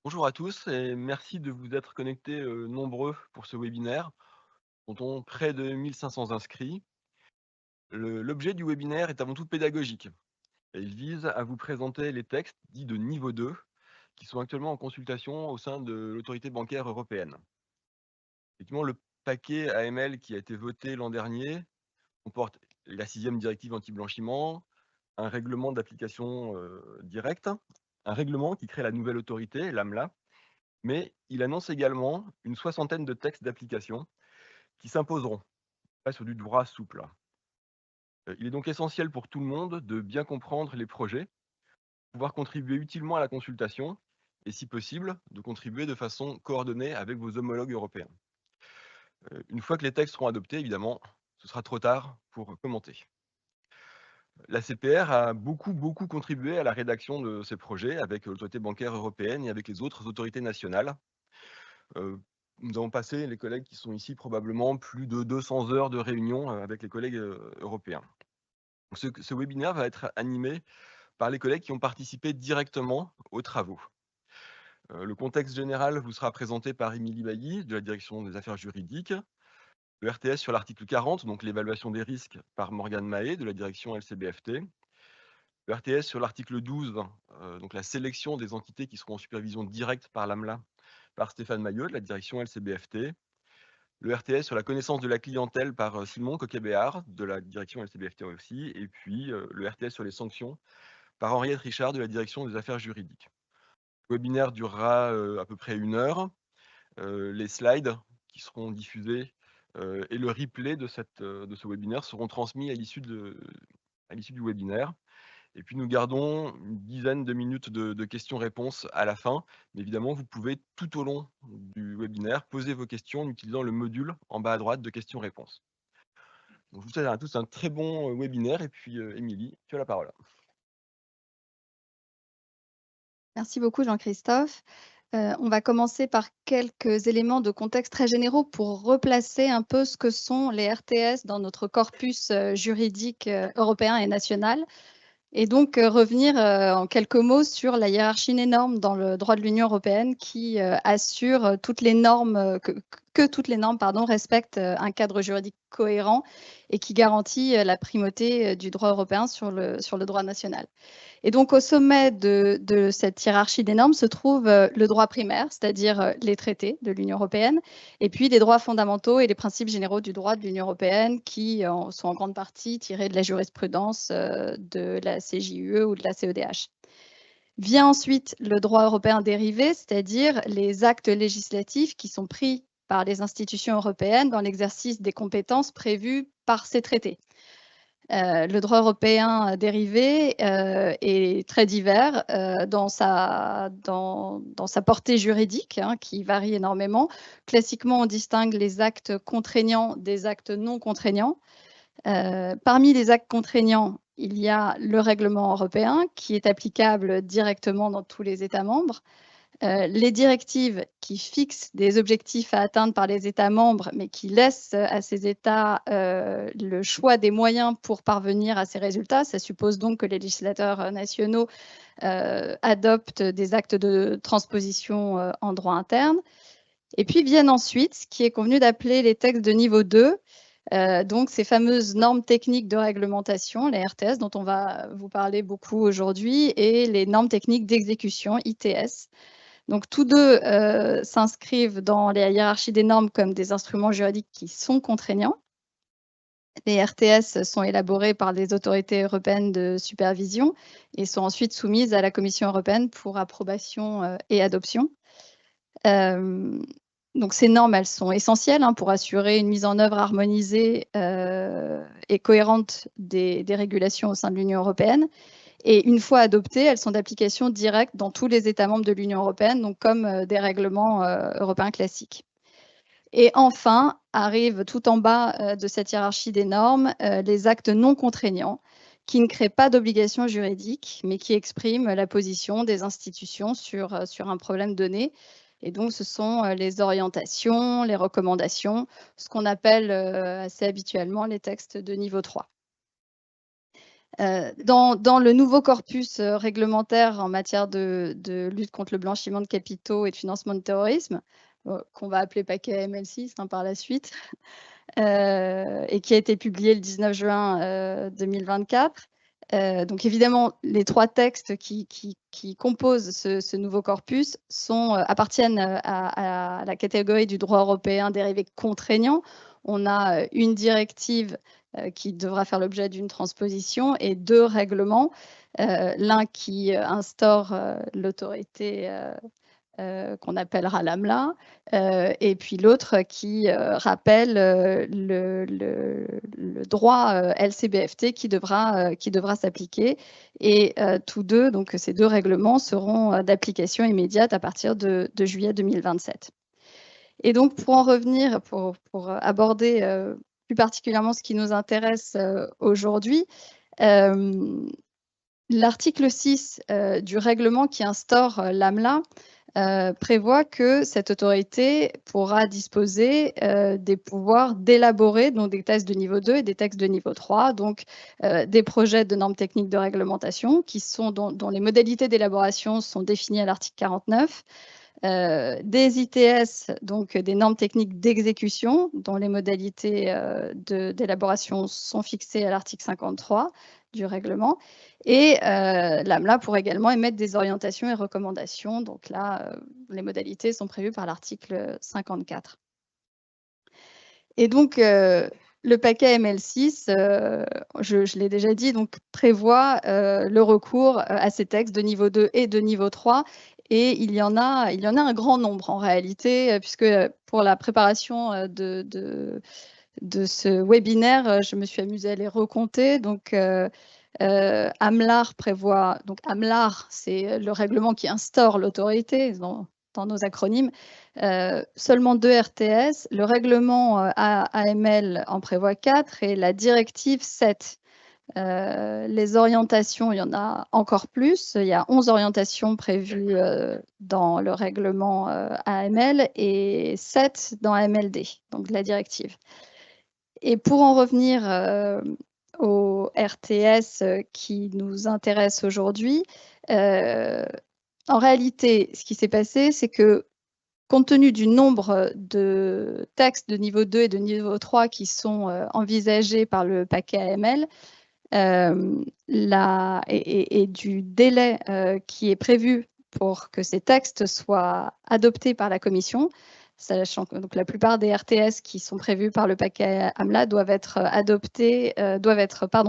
Bonjour à tous et merci de vous être connectés nombreux pour ce webinaire. Comptons près de 1500 inscrits. L'objet du webinaire est avant tout pédagogique. Et il vise à vous présenter les textes dits de niveau 2 qui sont actuellement en consultation au sein de l'autorité bancaire européenne. Effectivement, le paquet AML qui a été voté l'an dernier comporte la sixième directive anti-blanchiment, un règlement d'application directe, un règlement qui crée la nouvelle autorité, l'AMLA, mais il annonce également une soixantaine de textes d'application qui s'imposeront, pas sur du droit souple. Il est donc essentiel pour tout le monde de bien comprendre les projets, pouvoir contribuer utilement à la consultation et, si possible, de contribuer de façon coordonnée avec vos homologues européens. Une fois que les textes seront adoptés, évidemment, ce sera trop tard pour commenter. La CPR a beaucoup contribué à la rédaction de ces projets avec l'autorité bancaire européenne et avec les autres autorités nationales. Heu, Nous avons passé, les collègues qui sont ici, probablement plus de 200 heures de réunion, avec les collègues, européens. Ce webinaire va être animé par les collègues qui ont participé directement aux travaux. Le contexte général vous sera présenté par Émilie Bailly de la direction des affaires juridiques, le RTS sur l'article 40, donc l'évaluation des risques, par Morgane Mahé de la direction LCBFT, le RTS sur l'article 12, donc la sélection des entités qui seront en supervision directe par l'AMLA, par Stéphane Maillot de la direction LCBFT, le RTS sur la connaissance de la clientèle par Simon Coquet-Béard de la direction LCBFT aussi, et puis le RTS sur les sanctions par Henriette Richard de la direction des affaires juridiques. Le webinaire durera à peu près 1 heure. Les slides qui seront diffusés et le replay de ce webinaire seront transmis à l'issue du webinaire. Et puis nous gardons une dizaine de minutes de questions-réponses à la fin. Mais évidemment, vous pouvez tout au long du webinaire poser vos questions en utilisant le module en bas à droite de questions-réponses. Donc je vous souhaite à tous un très bon webinaire et puis Émilie, tu as la parole. Merci beaucoup Jean-Christophe. On va commencer par quelques éléments de contexte très généraux pour replacer un peu ce que sont les RTS dans notre corpus juridique européen et national. Et donc revenir en quelques mots sur la hiérarchie des normes dans le droit de l'Union européenne qui assure toutes les normes, que toutes les normes respectent un cadre juridique cohérent et qui garantit la primauté du droit européen sur le droit national. Et donc, au sommet de cette hiérarchie des normes se trouve le droit primaire, c'est-à-dire les traités de l'Union européenne, et puis les droits fondamentaux et les principes généraux du droit de l'Union européenne qui sont en grande partie tirés de la jurisprudence de la CJUE ou de la CEDH. Vient ensuite le droit européen dérivé, c'est-à-dire les actes législatifs qui sont pris par les institutions européennes dans l'exercice des compétences prévues par ces traités. Le droit européen dérivé est très divers dans sa portée juridique, hein, qui varie énormément. Classiquement, on distingue les actes contraignants des actes non contraignants. Parmi les actes contraignants, il y a le règlement européen qui est applicable directement dans tous les États membres. Les directives qui fixent des objectifs à atteindre par les États membres, mais qui laissent à ces États le choix des moyens pour parvenir à ces résultats. Ça suppose donc que les législateurs nationaux adoptent des actes de transposition en droit interne. Et puis viennent ensuite ce qui est convenu d'appeler les textes de niveau 2, donc ces fameuses normes techniques de réglementation, les RTS, dont on va vous parler beaucoup aujourd'hui, et les normes techniques d'exécution, ITS. Donc tous deux s'inscrivent dans la hiérarchie des normes comme des instruments juridiques qui sont contraignants. Les RTS sont élaborés par les autorités européennes de supervision et sont ensuite soumises à la Commission européenne pour approbation et adoption. Donc ces normes, elles sont essentielles pour assurer une mise en œuvre harmonisée et cohérente des régulations au sein de l'Union européenne. Et une fois adoptées, elles sont d'application directe dans tous les États membres de l'Union européenne, donc comme des règlements européens classiques. Et enfin, arrivent tout en bas de cette hiérarchie des normes, les actes non contraignants, qui ne créent pas d'obligation juridique, mais qui expriment la position des institutions sur un problème donné. Et donc, ce sont les orientations, les recommandations, ce qu'on appelle assez habituellement les textes de niveau 3. Dans le nouveau corpus réglementaire en matière de lutte contre le blanchiment de capitaux et de financement de terrorisme, qu'on va appeler paquet ML6 par la suite, et qui a été publié le 19 juin 2024. Donc évidemment, les 3 textes qui composent ce nouveau corpus appartiennent à la catégorie du droit européen dérivé contraignant. On a une directive qui devra faire l'objet d'une transposition et 2 règlements, l'un qui instaure l'autorité qu'on appellera l'AMLA, et puis l'autre qui rappelle le droit LCBFT qui devra s'appliquer. Et tous deux, donc ces 2 règlements seront d'application immédiate à partir de juillet 2027. Et donc pour en revenir, pour aborder plus particulièrement ce qui nous intéresse aujourd'hui, l'article 6 du règlement qui instaure l'AMLA prévoit que cette autorité pourra disposer des pouvoirs d'élaborer donc des textes de niveau 2 et des textes de niveau 3, donc des projets de normes techniques de réglementation dont les modalités d'élaboration sont définies à l'article 49, des ITS, donc des normes techniques d'exécution, dont les modalités d'élaboration sont fixées à l'article 53 du règlement, et l'AMLA pourrait également émettre des orientations et recommandations. Donc là, les modalités sont prévues par l'article 54. Et donc, le paquet ML6, je l'ai déjà dit, donc prévoit le recours à ces textes de niveau 2 et de niveau 3. Et il y en a un grand nombre en réalité, puisque pour la préparation de ce webinaire, je me suis amusée à les recompter. Donc, AMLAR prévoit, donc AMLAR, c'est le règlement qui instaure l'autorité dans nos acronymes, seulement 2 RTS, le règlement AML en prévoit 4 et la directive 7. Les orientations, il y en a encore plus. Il y a 11 orientations prévues dans le règlement AML et 7 dans AMLD, donc la directive. Et pour en revenir au RTS qui nous intéresse aujourd'hui, en réalité, ce qui s'est passé, c'est que compte tenu du nombre de textes de niveau 2 et de niveau 3 qui sont envisagés par le paquet AML, et du délai qui est prévu pour que ces textes soient adoptés par la Commission, sachant que donc, la plupart des RTS qui sont prévus par le paquet AMLA doivent être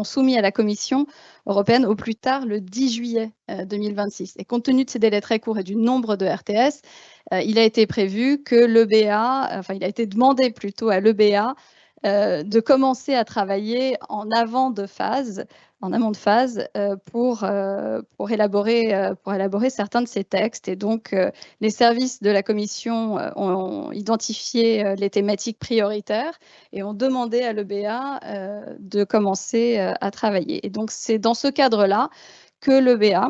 soumis à la Commission européenne au plus tard le 10 juillet 2026. Et compte tenu de ces délais très courts et du nombre de RTS, il a été prévu que l'EBA, il a été demandé plutôt à l'EBA de commencer à travailler en amont de phase pour élaborer certains de ces textes. Et donc, les services de la Commission ont identifié les thématiques prioritaires et ont demandé à l'EBA de commencer à travailler. Et donc, c'est dans ce cadre-là que l'EBA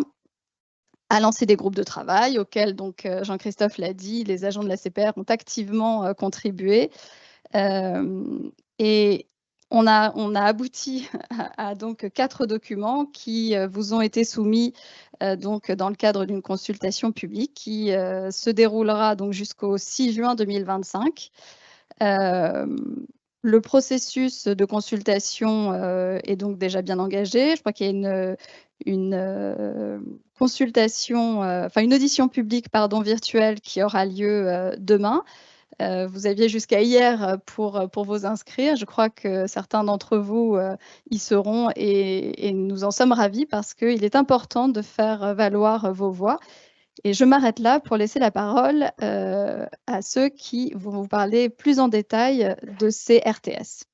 a lancé des groupes de travail auxquels, donc, Jean-Christophe l'a dit, les agents de la CPR ont activement contribué. Et on a abouti à donc 4 documents qui vous ont été soumis donc dans le cadre d'une consultation publique qui se déroulera donc jusqu'au 6 juin 2025. Le processus de consultation est donc déjà bien engagé. Je crois qu'il y a une consultation, une audition publique virtuelle qui aura lieu demain. Vous aviez jusqu'à hier pour vous inscrire. Je crois que certains d'entre vous y seront et nous en sommes ravis parce qu'il est important de faire valoir vos voix. Et je m'arrête là pour laisser la parole à ceux qui vont vous parler plus en détail de ces RTS.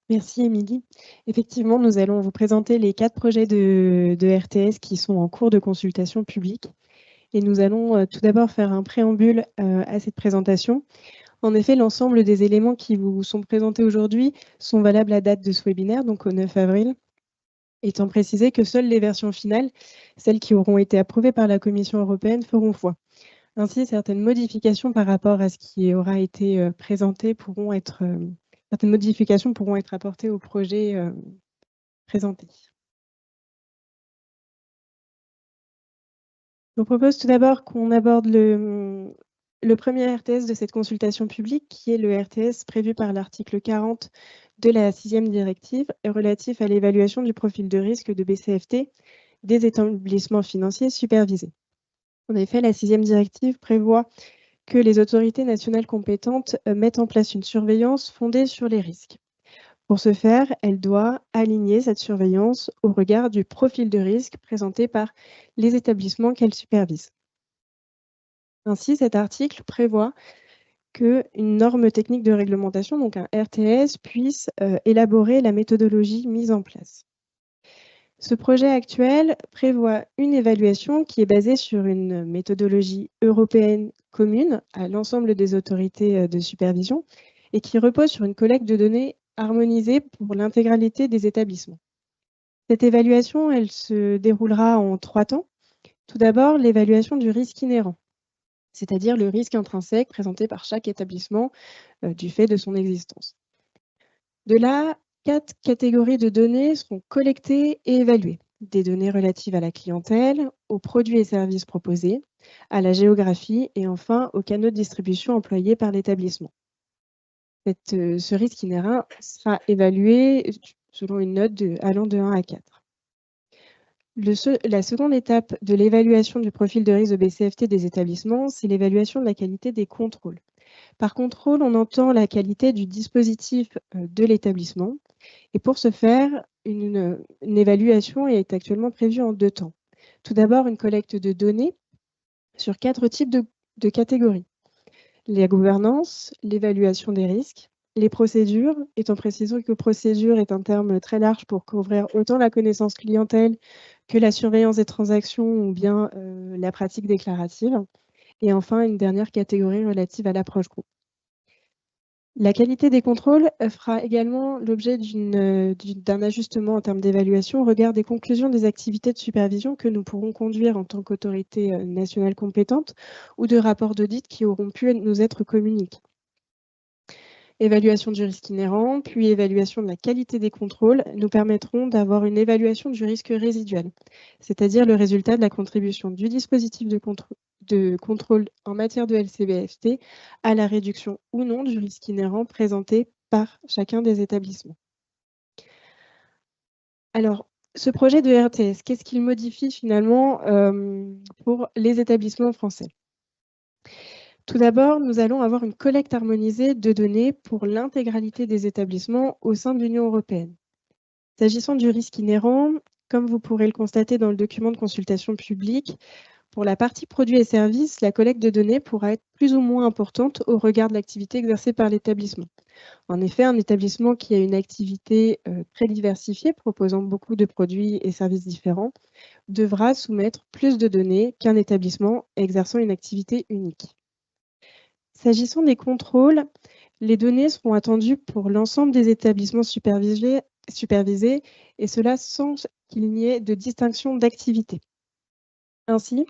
Merci Émilie. Effectivement, nous allons vous présenter les 4 projets de RTS qui sont en cours de consultation publique. Et nous allons tout d'abord faire un préambule à cette présentation. En effet, l'ensemble des éléments qui vous sont présentés aujourd'hui sont valables à date de ce webinaire, donc au 9 avril, étant précisé que seules les versions finales, celles qui auront été approuvées par la Commission européenne, feront foi. Ainsi, certaines modifications par rapport à ce qui aura été présenté pourront être certaines modifications pourront être apportées au projet présenté. Je vous propose tout d'abord qu'on aborde le premier RTS de cette consultation publique, qui est le RTS prévu par l'article 40 de la 6e directive relatif à l'évaluation du profil de risque de BCFT des établissements financiers supervisés. En effet, la 6e directive prévoit que les autorités nationales compétentes mettent en place une surveillance fondée sur les risques. Pour ce faire, elle doit aligner cette surveillance au regard du profil de risque présenté par les établissements qu'elle supervise. Ainsi, cet article prévoit qu'une norme technique de réglementation, donc un RTS, puisse élaborer la méthodologie mise en place. Ce projet actuel prévoit une évaluation qui est basée sur une méthodologie européenne commune à l'ensemble des autorités de supervision et qui repose sur une collecte de données harmonisée pour l'intégralité des établissements. Cette évaluation, elle se déroulera en 3 temps. Tout d'abord, l'évaluation du risque inhérent, c'est-à-dire le risque intrinsèque présenté par chaque établissement du fait de son existence. De là, 4 catégories de données seront collectées et évaluées. Des données relatives à la clientèle, aux produits et services proposés, à la géographie et enfin aux canaux de distribution employés par l'établissement. Ce risque inhérent sera évalué selon une note allant de 1 à 4. La seconde étape de l'évaluation du profil de risque de BCFT des établissements, c'est l'évaluation de la qualité des contrôles. Par contrôle, on entend la qualité du dispositif de l'établissement. Et pour ce faire, une évaluation est actuellement prévue en 2 temps. Tout d'abord, une collecte de données sur 4 types de catégories. La gouvernance, l'évaluation des risques, les procédures, étant précisé que procédure est un terme très large pour couvrir autant la connaissance clientèle que la surveillance des transactions ou bien la pratique déclarative. Et enfin, une dernière catégorie relative à l'approche groupe. La qualité des contrôles fera également l'objet d'un ajustement en termes d'évaluation au regard des conclusions des activités de supervision que nous pourrons conduire en tant qu'autorité nationale compétente ou de rapports d'audit qui auront pu nous être communiqués. Évaluation du risque inhérent, puis évaluation de la qualité des contrôles nous permettront d'avoir une évaluation du risque résiduel, c'est-à-dire le résultat de la contribution du dispositif de contrôle en matière de LCBFT à la réduction ou non du risque inhérent présenté par chacun des établissements. Alors, ce projet de RTS, qu'est-ce qu'il modifie finalement pour les établissements français ? Tout d'abord, nous allons avoir une collecte harmonisée de données pour l'intégralité des établissements au sein de l'Union européenne. S'agissant du risque inhérent, comme vous pourrez le constater dans le document de consultation publique, pour la partie produits et services, la collecte de données pourra être plus ou moins importante au regard de l'activité exercée par l'établissement. En effet, un établissement qui a une activité très diversifiée, proposant beaucoup de produits et services différents, devra soumettre plus de données qu'un établissement exerçant une activité unique. S'agissant des contrôles, les données seront attendues pour l'ensemble des établissements supervisés et cela sans qu'il n'y ait de distinction d'activité. Ainsi,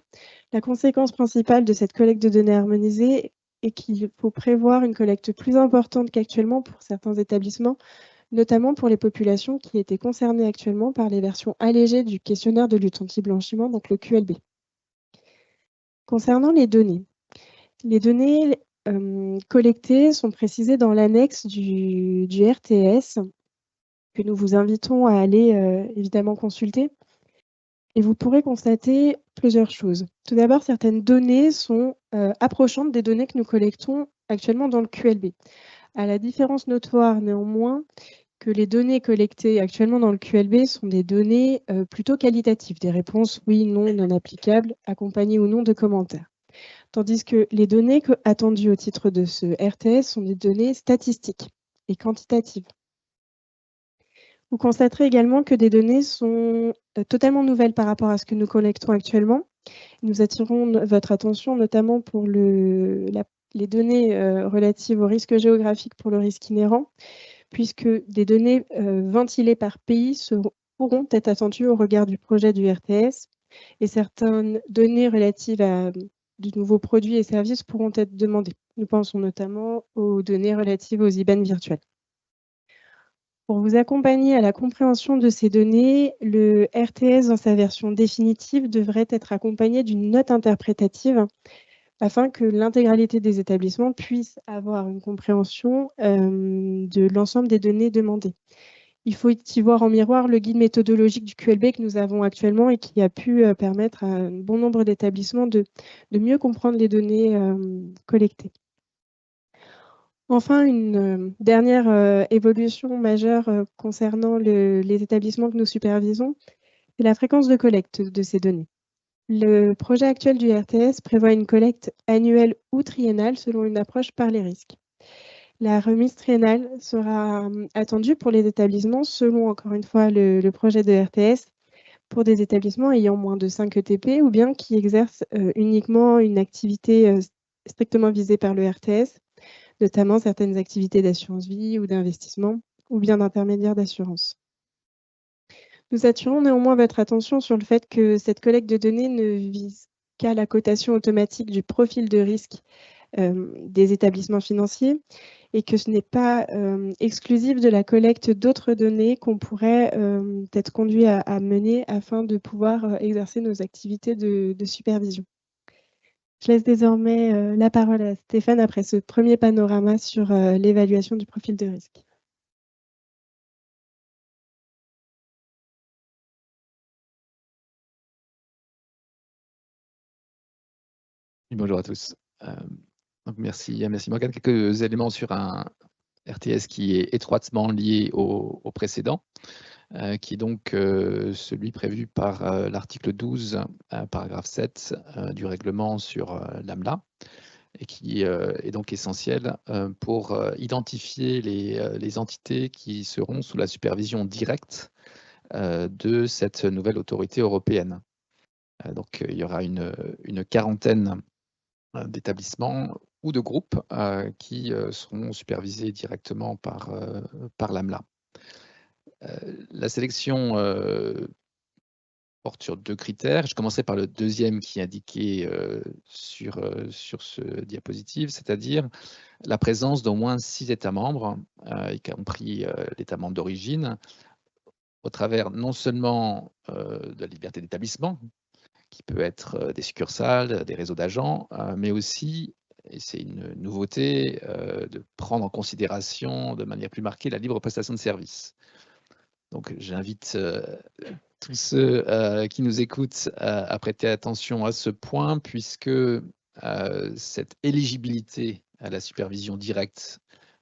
la conséquence principale de cette collecte de données harmonisée est qu'il faut prévoir une collecte plus importante qu'actuellement pour certains établissements, notamment pour les populations qui étaient concernées actuellement par les versions allégées du questionnaire de lutte anti-blanchiment, donc le QLB. Concernant les données collectées sont précisées dans l'annexe du RTS que nous vous invitons à aller évidemment consulter. Et vous pourrez constater plusieurs choses. Tout d'abord, certaines données sont approchantes des données que nous collectons actuellement dans le QLB. À la différence notoire néanmoins que les données collectées actuellement dans le QLB sont des données plutôt qualitatives, des réponses oui, non, non applicables, accompagnées ou non de commentaires. Tandis que les données attendues au titre de ce RTS sont des données statistiques et quantitatives. Vous constaterez également que des données sont totalement nouvelles par rapport à ce que nous collectons actuellement. Nous attirons votre attention notamment pour les données relatives au risque géographique pour le risque inhérent, puisque des données ventilées par pays pourront être attendues au regard du projet du RTS et certaines données relatives à de nouveaux produits et services pourront être demandées. Nous pensons notamment aux données relatives aux IBAN virtuels. Pour vous accompagner à la compréhension de ces données, le RTS dans sa version définitive devrait être accompagné d'une note interprétative afin que l'intégralité des établissements puissent avoir une compréhension de l'ensemble des données demandées. Il faut y voir en miroir le guide méthodologique du QLB que nous avons actuellement et qui a pu permettre à un bon nombre d'établissements de mieux comprendre les données collectées. Enfin, une dernière évolution majeure concernant les établissements que nous supervisons, c'est la fréquence de collecte de ces données. Le projet actuel du RTS prévoit une collecte annuelle ou triennale selon une approche par les risques. La remise triennale sera attendue pour les établissements selon, encore une fois, le projet de RTS pour des établissements ayant moins de 5 ETP ou bien qui exercent uniquement une activité strictement visée par le RTS, notamment certaines activités d'assurance vie ou d'investissement, ou bien d'intermédiaires d'assurance. Nous attirons néanmoins votre attention sur le fait que cette collecte de données ne vise qu'à la cotation automatique du profil de risque des établissements financiers et que ce n'est pas exclusif de la collecte d'autres données qu'on pourrait être conduit à mener afin de pouvoir exercer nos activités de supervision. Je laisse désormais la parole à Stéphane après ce premier panorama sur l'évaluation du profil de risque. Bonjour à tous. Donc merci Morgane. Quelques éléments sur un RTS qui est étroitement lié au précédent, qui est donc celui prévu par l'article 12, paragraphe 7 du règlement sur l'AMLA, et qui est donc essentiel pour identifier les entités qui seront sous la supervision directe de cette nouvelle autorité européenne. Donc il y aura une quarantaine d'établissements ou de groupes qui seront supervisés directement par l'AMLA. La sélection porte sur 2 critères. Je commencerai par le deuxième qui est indiqué sur ce diapositive, c'est-à-dire la présence d'au moins 6 États membres, y compris l'État membre d'origine, au travers non seulement de la liberté d'établissement, qui peut être des succursales, des réseaux d'agents, mais aussi, et c'est une nouveauté, de prendre en considération de manière plus marquée la libre prestation de services. Donc j'invite tous ceux qui nous écoutent à prêter attention à ce point, puisque cette éligibilité à la supervision directe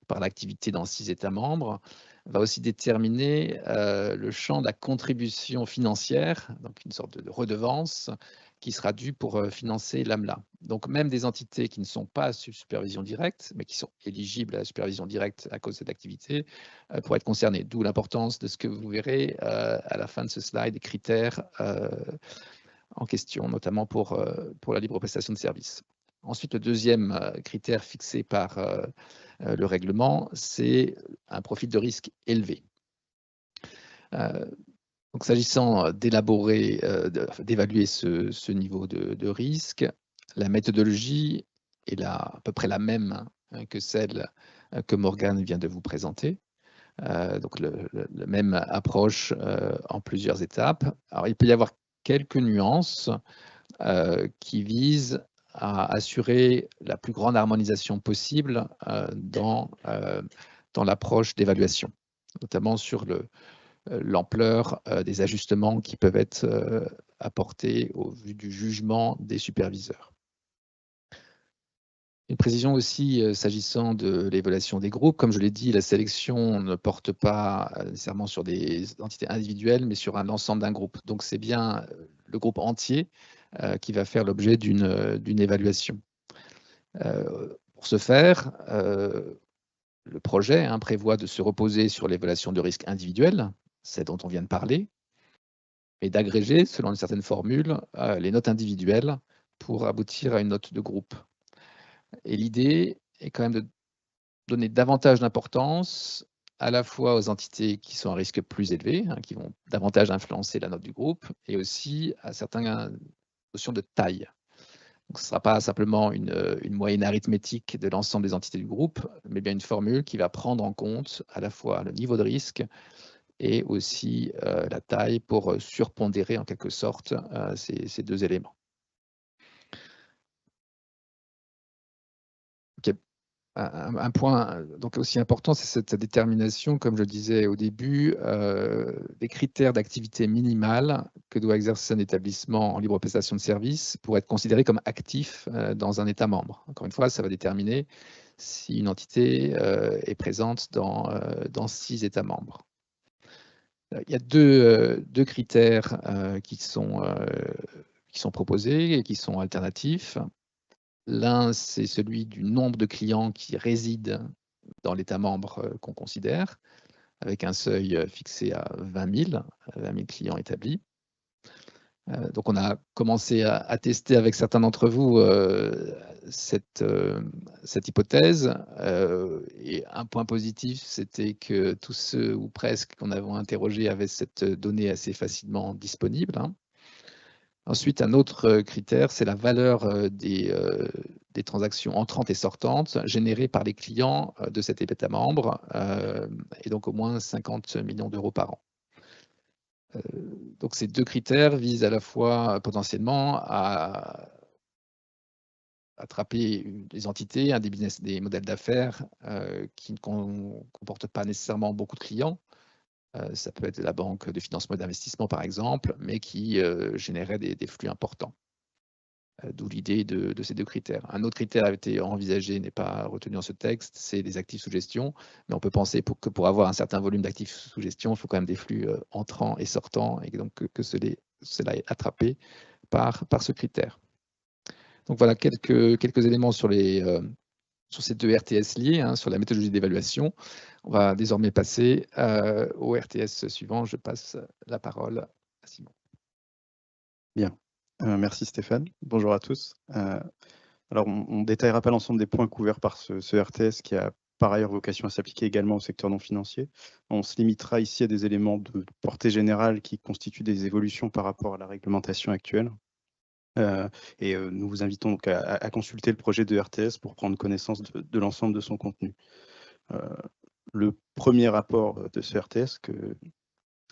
par l'activité dans 6 États membres va aussi déterminer le champ de la contribution financière, donc une sorte de redevance qui sera due pour financer l'AMLA. Donc même des entités qui ne sont pas sous supervision directe, mais qui sont éligibles à la supervision directe à cause de cette activité, pourraient être concernées. D'où l'importance de ce que vous verrez à la fin de ce slide, des critères en question, notamment pour la libre prestation de services. Ensuite, le deuxième critère fixé par le règlement, c'est un profil de risque élevé. Donc, s'agissant d'élaborer, d'évaluer ce niveau de risque, la méthodologie est à peu près la même que celle que Morgane vient de vous présenter. Donc, la même approche en plusieurs étapes. Alors, il peut y avoir quelques nuances qui visent à assurer la plus grande harmonisation possible dans l'approche d'évaluation, notamment sur l'ampleur des ajustements qui peuvent être apportés au vu du jugement des superviseurs. Une précision aussi s'agissant de l'évaluation des groupes. Comme je l'ai dit, la sélection ne porte pas nécessairement sur des entités individuelles, mais sur l'ensemble d'un groupe. Donc c'est bien le groupe entier qui va faire l'objet d'une évaluation. Pour ce faire, le projet prévoit de se reposer sur l'évaluation de risque individuelle, c'est dont on vient de parler, et d'agréger, selon une certaine formule, les notes individuelles pour aboutir à une note de groupe. Et l'idée est quand même de donner davantage d'importance à la fois aux entités qui sont à risque plus élevé, qui vont davantage influencer la note du groupe, et aussi à certaines notions de taille. Donc, ce ne sera pas simplement une moyenne arithmétique de l'ensemble des entités du groupe, mais bien une formule qui va prendre en compte à la fois le niveau de risque et aussi la taille pour surpondérer en quelque sorte ces deux éléments. Okay. Un point donc aussi important, c'est cette détermination, comme je le disais au début, des critères d'activité minimale que doit exercer un établissement en libre prestation de services pour être considéré comme actif dans un État membre. Encore une fois, ça va déterminer si une entité est présente dans 6 États membres. Il y a deux critères qui sont proposés et qui sont alternatifs. L'un, c'est celui du nombre de clients qui résident dans l'État membre qu'on considère, avec un seuil fixé à 20 000 clients établis. Donc, on a commencé à tester avec certains d'entre vous cette hypothèse. Et un point positif, c'était que tous ceux, ou presque, qu'on avait interrogés avaient cette donnée assez facilement disponible. Ensuite, un autre critère, c'est la valeur des transactions entrantes et sortantes générées par les clients de cet État membre, et donc au moins 50 millions d'euros par an. Donc ces deux critères visent à la fois potentiellement à attraper des entités, des modèles d'affaires qui ne comportent pas nécessairement beaucoup de clients. Ça peut être la banque de financement et d'investissement, par exemple, mais qui générait des flux importants. D'où l'idée de ces deux critères. Un autre critère a été envisagé, n'est pas retenu dans ce texte, c'est les actifs sous gestion. Mais on peut penser que pour avoir un certain volume d'actifs sous gestion, il faut quand même des flux entrants et sortants, et donc que cela est attrapé par ce critère. Donc voilà quelques éléments sur ces deux RTS liés, sur la méthodologie d'évaluation. On va désormais passer au RTS suivant. Je passe la parole à Simon. Bien. Merci Stéphane. Bonjour à tous. Alors, on ne détaillera pas l'ensemble des points couverts par ce RTS qui a par ailleurs vocation à s'appliquer également au secteur non financier. On se limitera ici à des éléments de portée générale qui constituent des évolutions par rapport à la réglementation actuelle. Nous vous invitons donc à consulter le projet de RTS pour prendre connaissance de l'ensemble de son contenu. Le premier rapport de ce RTS que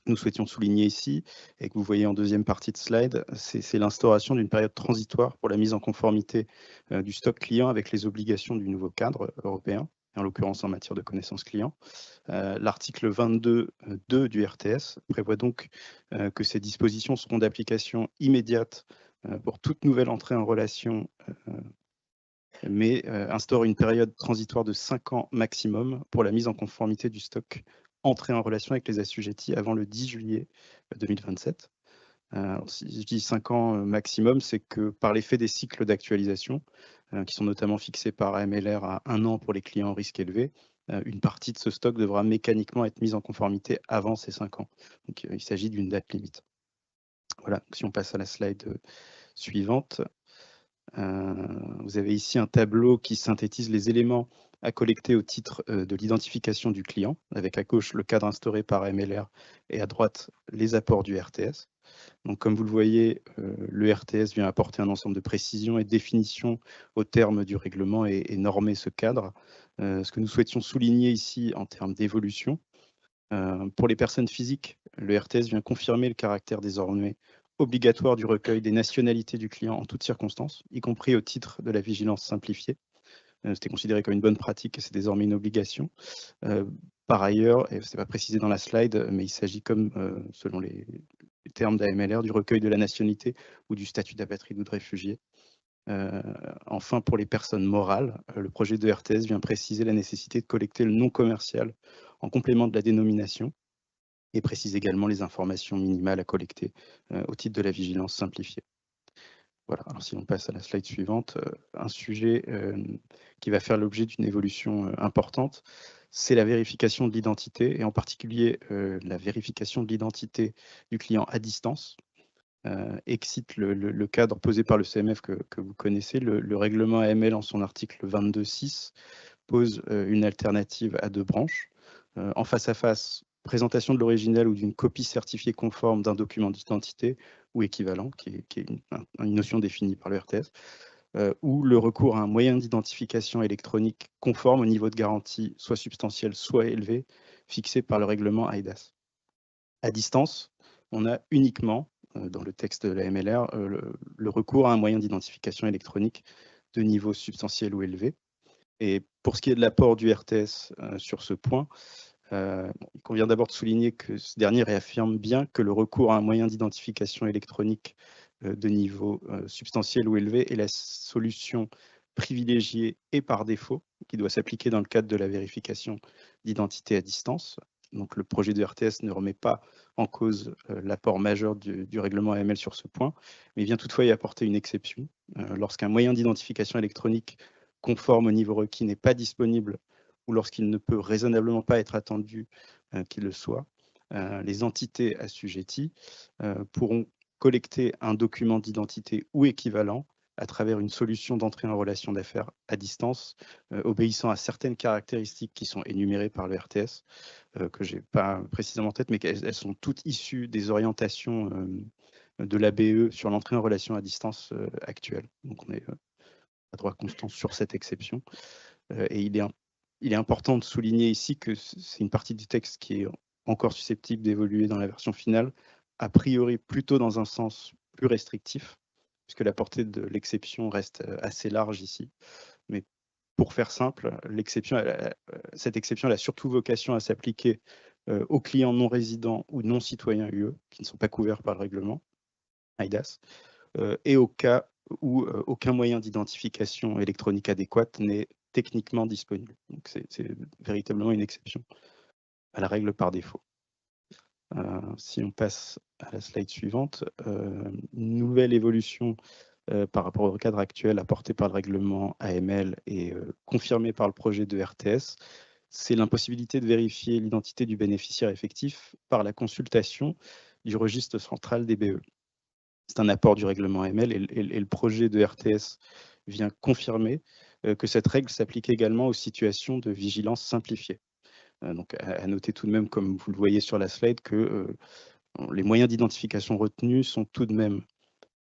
nous souhaitions souligner ici, et que vous voyez en deuxième partie de slide, c'est l'instauration d'une période transitoire pour la mise en conformité du stock client avec les obligations du nouveau cadre européen, en l'occurrence en matière de connaissance client. L'article 22.2 du RTS prévoit donc que ces dispositions seront d'application immédiate pour toute nouvelle entrée en relation, mais instaure une période transitoire de 5 ans maximum pour la mise en conformité du stock entré en relation avec les assujettis avant le 10 juillet 2027. Alors, si je dis 5 ans maximum, c'est que par l'effet des cycles d'actualisation, qui sont notamment fixés par AMLR à 1 an pour les clients en risque élevé, une partie de ce stock devra mécaniquement être mise en conformité avant ces 5 ans. Donc, il s'agit d'une date limite. Voilà, si on passe à la slide suivante. Vous avez ici un tableau qui synthétise les éléments à collecter au titre de l'identification du client, avec à gauche le cadre instauré par MLR et à droite les apports du RTS. Donc, comme vous le voyez, le RTS vient apporter un ensemble de précisions et de définitions au terme du règlement et normer ce cadre. Ce que nous souhaitions souligner ici en termes d'évolution, pour les personnes physiques, le RTS vient confirmer le caractère désormais obligatoire du recueil des nationalités du client en toutes circonstances, y compris au titre de la vigilance simplifiée. C'était considéré comme une bonne pratique et c'est désormais une obligation. Par ailleurs, et ce n'est pas précisé dans la slide, mais il s'agit comme, selon les termes d'AMLR, du recueil de la nationalité ou du statut d'apatride ou de réfugié. Enfin, pour les personnes morales, le projet de RTS vient préciser la nécessité de collecter le nom commercial en complément de la dénomination et précise également les informations minimales à collecter au titre de la vigilance simplifiée. Voilà, alors si on passe à la slide suivante, un sujet qui va faire l'objet d'une évolution importante, c'est la vérification de l'identité et en particulier la vérification de l'identité du client à distance. Excite le cadre posé par le CMF que vous connaissez, le règlement AML en son article 22.6 pose une alternative à 2 branches. En face à face, présentation de l'original ou d'une copie certifiée conforme d'un document d'identité ou équivalent, qui est une notion définie par le RTS. ou le recours à un moyen d'identification électronique conforme au niveau de garantie soit substantiel, soit élevé, fixé par le règlement eIDAS. À distance, on a uniquement, dans le texte de la MLR, le recours à un moyen d'identification électronique de niveau substantiel ou élevé. Et pour ce qui est de l'apport du RTS sur ce point, il convient d'abord de souligner que ce dernier réaffirme bien que le recours à un moyen d'identification électronique de niveau substantiel ou élevé est la solution privilégiée et par défaut qui doit s'appliquer dans le cadre de la vérification d'identité à distance. Donc le projet de RTS ne remet pas en cause l'apport majeur du règlement AML sur ce point, mais vient toutefois y apporter une exception. Lorsqu'un moyen d'identification électronique conforme au niveau requis n'est pas disponible ou lorsqu'il ne peut raisonnablement pas être attendu qu'il le soit, les entités assujetties pourront collecter un document d'identité ou équivalent à travers une solution d'entrée en relation d'affaires à distance, obéissant à certaines caractéristiques qui sont énumérées par le RTS, que je n'ai pas précisément en tête, mais qu'elles sont toutes issues des orientations de l'ABE sur l'entrée en relation à distance actuelle. Donc on est à droit constant sur cette exception. Et il est important de souligner ici que c'est une partie du texte qui est encore susceptible d'évoluer dans la version finale, a priori plutôt dans un sens plus restrictif, puisque la portée de l'exception reste assez large ici. Mais pour faire simple, cette exception a surtout vocation à s'appliquer aux clients non résidents ou non citoyens UE, qui ne sont pas couverts par le règlement eIDAS, et au cas où aucun moyen d'identification électronique adéquat n'est techniquement disponible. Donc c'est véritablement une exception à la règle par défaut. Si on passe à la slide suivante, une nouvelle évolution par rapport au cadre actuel apporté par le règlement AML et confirmé par le projet de RTS, c'est l'impossibilité de vérifier l'identité du bénéficiaire effectif par la consultation du registre central des BE. C'est un apport du règlement AML et le projet de RTS vient confirmer que cette règle s'applique également aux situations de vigilance simplifiée. Donc à noter tout de même, comme vous le voyez sur la slide, que les moyens d'identification retenus sont tout de même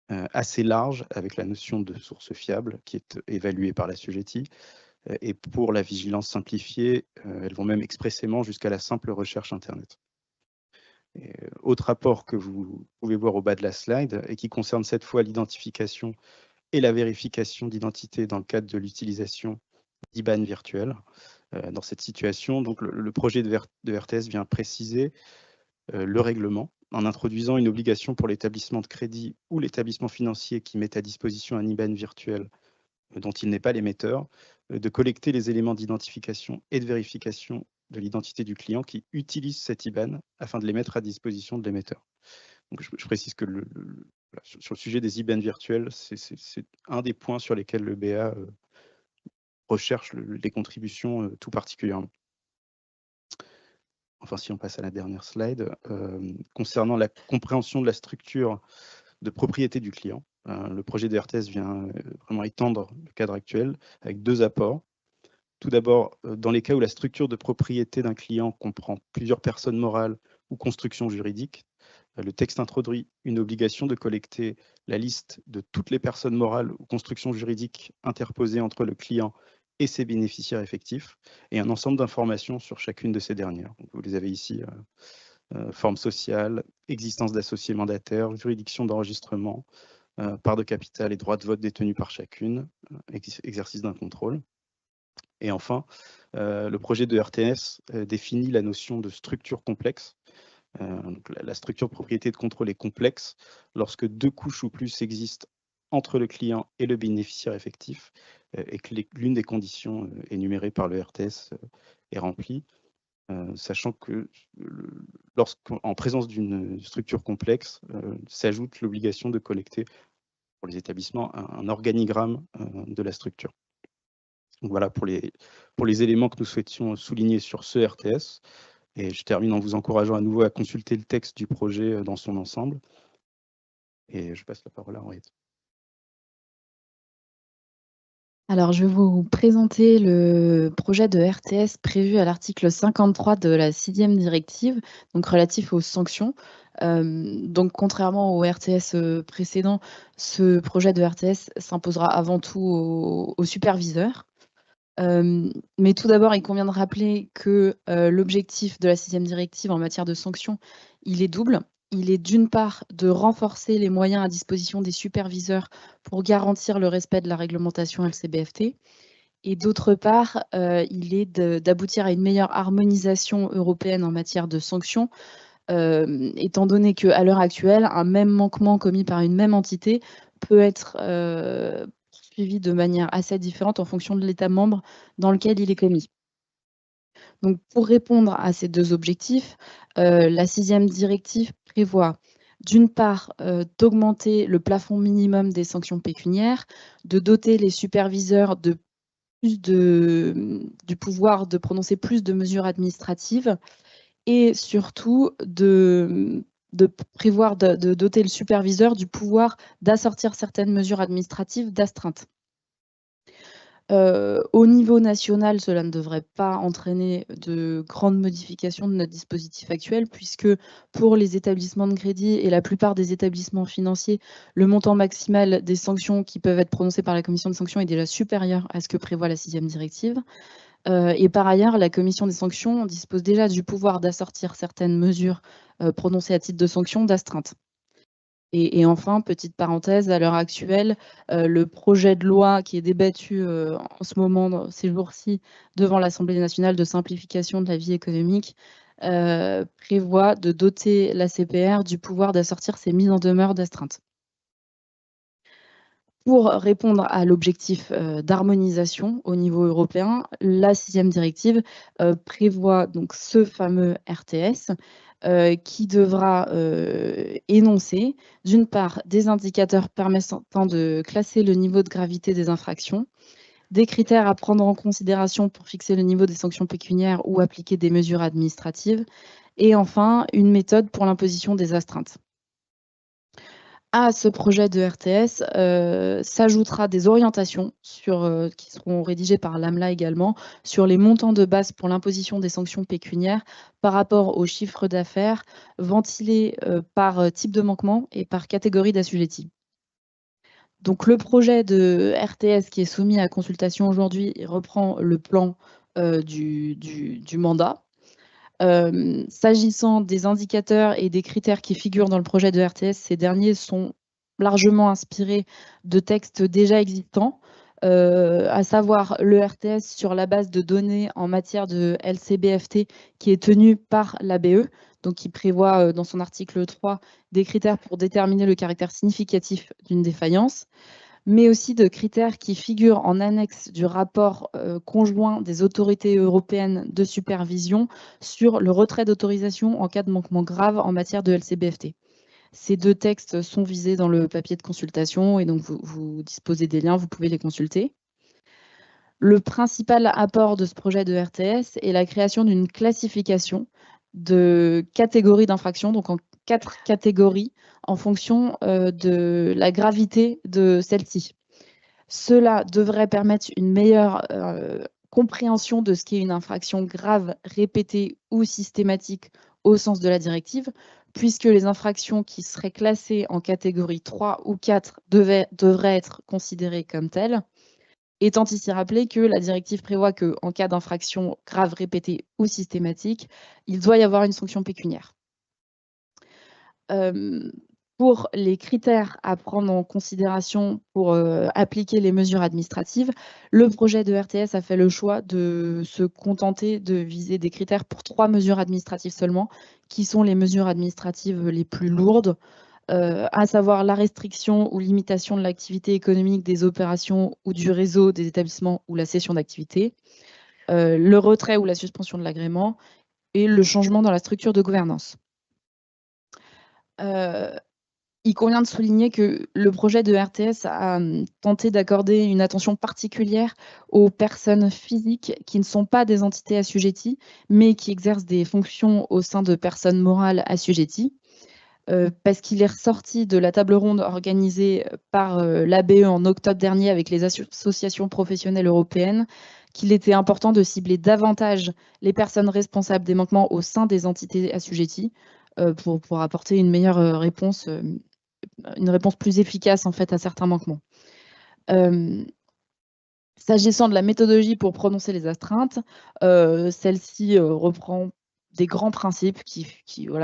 assez larges, avec la notion de source fiable qui est évaluée par l'assujetti. Et pour la vigilance simplifiée, elles vont même expressément jusqu'à la simple recherche Internet. Et, autre apport que vous pouvez voir au bas de la slide et qui concerne cette fois l'identification et la vérification d'identité dans le cadre de l'utilisation d'IBAN virtuel. Dans cette situation, donc le projet de RTS vient préciser le règlement en introduisant une obligation pour l'établissement de crédit ou l'établissement financier qui met à disposition un IBAN virtuel dont il n'est pas l'émetteur, de collecter les éléments d'identification et de vérification de l'identité du client qui utilise cet IBAN afin de les mettre à disposition de l'émetteur. Donc je précise que sur le sujet des IBAN virtuels, c'est un des points sur lesquels le BA recherche les contributions tout particulièrement. Enfin, si on passe à la dernière slide, concernant la compréhension de la structure de propriété du client, le projet de RTS vient vraiment étendre le cadre actuel avec deux apports. Tout d'abord, dans les cas où la structure de propriété d'un client comprend plusieurs personnes morales ou constructions juridiques, le texte introduit une obligation de collecter la liste de toutes les personnes morales ou constructions juridiques interposées entre le client et ses bénéficiaires effectifs, et un ensemble d'informations sur chacune de ces dernières. Donc, vous les avez ici, forme sociale, existence d'associés mandataires, juridiction d'enregistrement, part de capital et droit de vote détenus par chacune, exercice d'un contrôle. Et enfin, le projet de RTS définit la notion de structure complexe. Donc la structure de propriété de contrôle est complexe lorsque deux couches ou plus existent entre le client et le bénéficiaire effectif et que l'une des conditions énumérées par le RTS est remplie, sachant que lorsqu'en présence d'une structure complexe, s'ajoute l'obligation de collecter pour les établissements un organigramme de la structure. Donc voilà pour les éléments que nous souhaitions souligner sur ce RTS. Et je termine en vous encourageant à nouveau à consulter le texte du projet dans son ensemble. Et je passe la parole à Henriette. Alors, je vais vous présenter le projet de RTS prévu à l'article 53 de la 6e directive, donc relatif aux sanctions. Donc, contrairement au RTS précédent, ce projet de RTS s'imposera avant tout aux superviseurs. Mais tout d'abord, il convient de rappeler que l'objectif de la 6e directive en matière de sanctions, il est double. Il est d'une part de renforcer les moyens à disposition des superviseurs pour garantir le respect de la réglementation LCBFT. Et d'autre part, il est d'aboutir à une meilleure harmonisation européenne en matière de sanctions, étant donné qu'à l'heure actuelle, un même manquement commis par une même entité peut être poursuivi de manière assez différente en fonction de l'État membre dans lequel il est commis. Donc, pour répondre à ces deux objectifs, la 6e directive prévoit d'une part d'augmenter le plafond minimum des sanctions pécuniaires, de doter les superviseurs de du pouvoir de prononcer plus de mesures administratives et surtout de prévoir de doter le superviseur du pouvoir d'assortir certaines mesures administratives d'astreinte. Au niveau national, cela ne devrait pas entraîner de grandes modifications de notre dispositif actuel, puisque pour les établissements de crédit et la plupart des établissements financiers, le montant maximal des sanctions qui peuvent être prononcées par la commission de sanctions est déjà supérieur à ce que prévoit la 6e directive. Et par ailleurs, la commission des sanctions dispose déjà du pouvoir d'assortir certaines mesures prononcées à titre de sanctions d'astreinte. Et enfin, petite parenthèse, à l'heure actuelle, le projet de loi qui est débattu en ce moment, ces jours-ci, devant l'Assemblée nationale de simplification de la vie économique, prévoit de doter la CPR du pouvoir d'assortir ses mises en demeure d'astreinte. Pour répondre à l'objectif d'harmonisation au niveau européen, la 6e directive prévoit donc ce fameux RTS qui devra énoncer, d'une part, des indicateurs permettant de classer le niveau de gravité des infractions, des critères à prendre en considération pour fixer le niveau des sanctions pécuniaires ou appliquer des mesures administratives, et enfin, une méthode pour l'imposition des astreintes. À ce projet de RTS s'ajoutera des orientations qui seront rédigées par l'AMLA également sur les montants de base pour l'imposition des sanctions pécuniaires par rapport au chiffre d'affaires ventilé par type de manquement et par catégorie d'assujettis. Donc le projet de RTS qui est soumis à consultation aujourd'hui reprend le plan du mandat. S'agissant des indicateurs et des critères qui figurent dans le projet de RTS, ces derniers sont largement inspirés de textes déjà existants, à savoir le RTS sur la base de données en matière de LCBFT qui est tenu par l'ABE, donc qui prévoit dans son article 3 des critères pour déterminer le caractère significatif d'une défaillance, mais aussi de critères qui figurent en annexe du rapport conjoint des autorités européennes de supervision sur le retrait d'autorisation en cas de manquement grave en matière de LCBFT. Ces deux textes sont visés dans le papier de consultation et donc vous disposez des liens, vous pouvez les consulter. Le principal apport de ce projet de RTS est la création d'une classification de catégories d'infractions, donc en 4 catégories en fonction de la gravité de celle-ci. Cela devrait permettre une meilleure compréhension de ce qu'est une infraction grave, répétée ou systématique au sens de la directive, puisque les infractions qui seraient classées en catégorie 3 ou 4 devraient être considérées comme telles, étant ici rappelé que la directive prévoit qu'en cas d'infraction grave, répétée ou systématique, il doit y avoir une sanction pécuniaire. Pour les critères à prendre en considération pour appliquer les mesures administratives, le projet de RTS a fait le choix de se contenter de viser des critères pour 3 mesures administratives seulement, qui sont les mesures administratives les plus lourdes, à savoir la restriction ou limitation de l'activité économique des opérations ou du réseau des établissements ou la cessation d'activité, le retrait ou la suspension de l'agrément et le changement dans la structure de gouvernance. Il convient de souligner que le projet de RTS a tenté d'accorder une attention particulière aux personnes physiques qui ne sont pas des entités assujetties, mais qui exercent des fonctions au sein de personnes morales assujetties. parce qu'il est ressorti de la table ronde organisée par l'ABE en octobre dernier avec les associations professionnelles européennes qu'il était important de cibler davantage les personnes responsables des manquements au sein des entités assujetties pour apporter une meilleure réponse, une réponse plus efficace en fait à certains manquements. S'agissant de la méthodologie pour prononcer les astreintes, celle-ci reprend des grands principes qui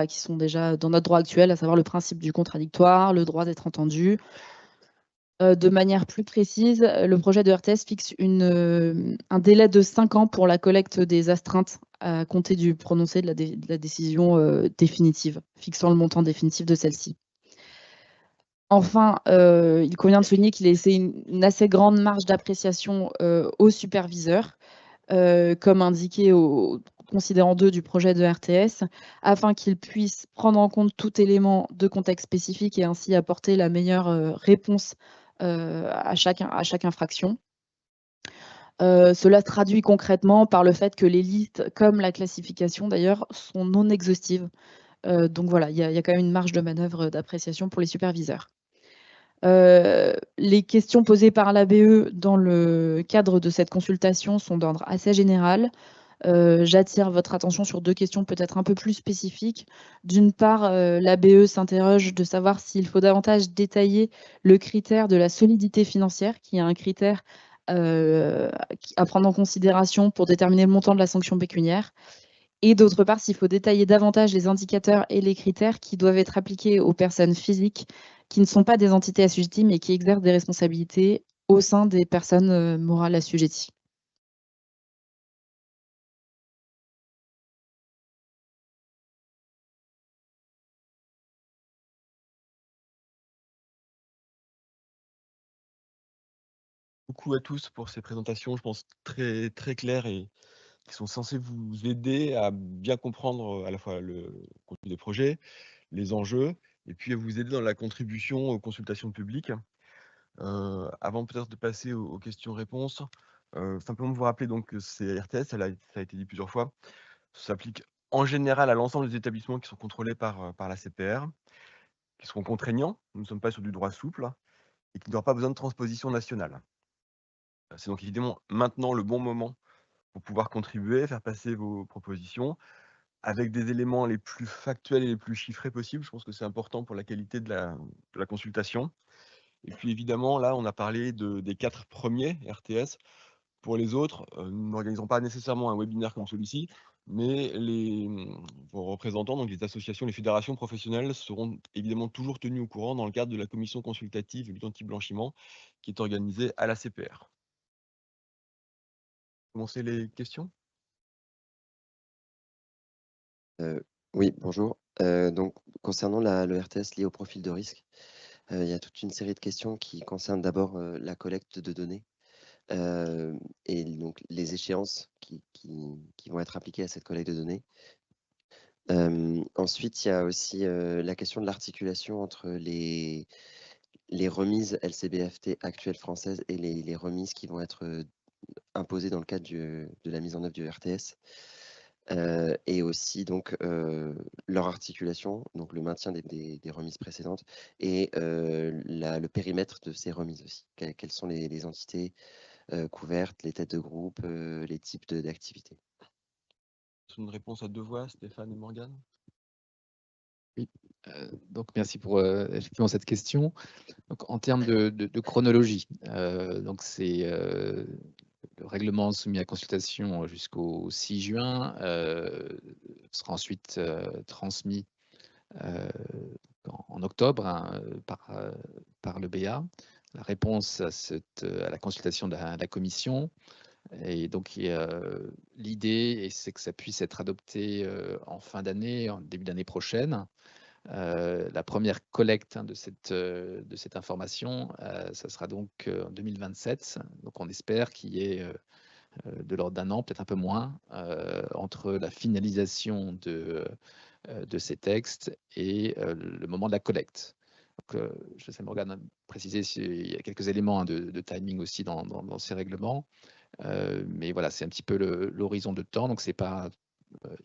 sont déjà dans notre droit actuel, à savoir le principe du contradictoire, le droit d'être entendu. De manière plus précise, le projet de RTS fixe un délai de 5 ans pour la collecte des astreintes à compter du prononcé de la décision définitive, fixant le montant définitif de celle-ci. Enfin, il convient de souligner qu'il a laissé une assez grande marge d'appréciation au superviseur, comme indiqué au considérant 2 du projet de RTS, afin qu'il puisse prendre en compte tout élément de contexte spécifique et ainsi apporter la meilleure réponse à chaque infraction. Cela se traduit concrètement par le fait que les listes, comme la classification d'ailleurs, sont non exhaustives. Donc voilà, il y a quand même une marge de manœuvre d'appréciation pour les superviseurs. Les questions posées par l'ABE dans le cadre de cette consultation sont d'ordre assez général. J'attire votre attention sur 2 questions peut-être un peu plus spécifiques. D'une part, l'ABE s'interroge de savoir s'il faut davantage détailler le critère de la solidité financière, qui est un critère à prendre en considération pour déterminer le montant de la sanction pécuniaire. Et d'autre part, s'il faut détailler davantage les indicateurs et les critères qui doivent être appliqués aux personnes physiques qui ne sont pas des entités assujetties, mais qui exercent des responsabilités au sein des personnes morales assujetties. Beaucoup à tous pour ces présentations, je pense très, très claires et qui sont censées vous aider à bien comprendre à la fois le contenu des projets, les enjeux, et puis à vous aider dans la contribution aux consultations publiques. Avant peut-être de passer aux questions-réponses, simplement vous rappeler donc que ces RTS, ça a été dit plusieurs fois, s'applique en général à l'ensemble des établissements qui sont contrôlés par la CPR, qui seront contraignants. Nous ne sommes pas sur du droit souple et qui n'auront pas besoin de transposition nationale. C'est donc évidemment maintenant le bon moment pour pouvoir contribuer, faire passer vos propositions avec des éléments les plus factuels et les plus chiffrés possibles. Je pense que c'est important pour la qualité de la consultation. Et puis évidemment, là, on a parlé des 4 premiers RTS. Pour les autres, nous n'organisons pas nécessairement un webinaire comme celui-ci, mais vos représentants, donc les associations, les fédérations professionnelles, seront évidemment toujours tenus au courant dans le cadre de la commission consultative lutte anti-blanchiment qui est organisée à la CPR. Commencer les questions? Oui, bonjour. Donc, concernant le RTS lié au profil de risque, il y a toute une série de questions qui concernent d'abord la collecte de données et donc les échéances qui vont être appliquées à cette collecte de données. Ensuite, il y a aussi la question de l'articulation entre les remises LCBFT actuelles françaises et les remises qui vont être imposées dans le cadre de la mise en œuvre du RTS. Et aussi donc leur articulation, donc le maintien des remises précédentes et le périmètre de ces remises aussi. Quelles sont les entités couvertes, les têtes de groupe, les types d'activités. C'est une réponse à 2 voix, Stéphane et Morgane. Oui, donc merci pour effectivement cette question. Donc, en termes de chronologie, donc c'est le règlement soumis à consultation jusqu'au 6 juin sera ensuite transmis en octobre hein, par le BA. La réponse à la consultation de la commission. Et donc, l'idée, c'est que ça puisse être adopté en fin d'année, en début d'année prochaine. La première collecte hein, de cette information, ça sera donc en 2027. Donc, on espère qu'il y ait de l'ordre d'un an, peut-être un peu moins, entre la finalisation de ces textes et le moment de la collecte. Donc, je sais, Morgane, préciser s'il y a quelques éléments hein, de timing aussi dans ces règlements. Mais voilà, c'est un petit peu l'horizon de temps. Donc, ce n'est pas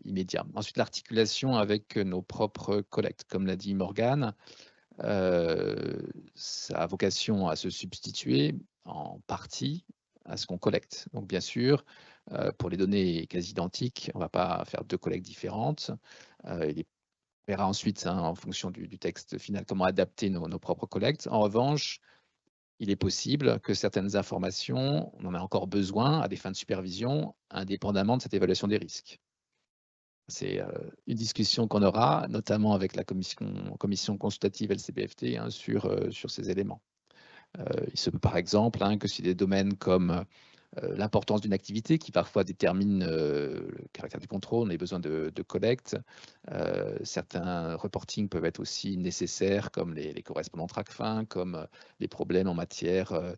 immédiat. Ensuite, l'articulation avec nos propres collectes. Comme l'a dit Morgane, ça a vocation à se substituer en partie à ce qu'on collecte. Donc bien sûr, pour les données quasi identiques, on ne va pas faire 2 collectes différentes. On verra ensuite, hein, en fonction du texte final, comment adapter nos propres collectes. En revanche, il est possible que certaines informations, on en a encore besoin à des fins de supervision, indépendamment de cette évaluation des risques. C'est une discussion qu'on aura, notamment avec la commission consultative LCBFT, hein, sur ces éléments. Il se peut par exemple, hein, que si des domaines comme l'importance d'une activité qui parfois détermine le caractère du contrôle, on a besoin de collecte. Certains reportings peuvent être aussi nécessaires, comme les correspondants TRACFIN, comme les problèmes en matière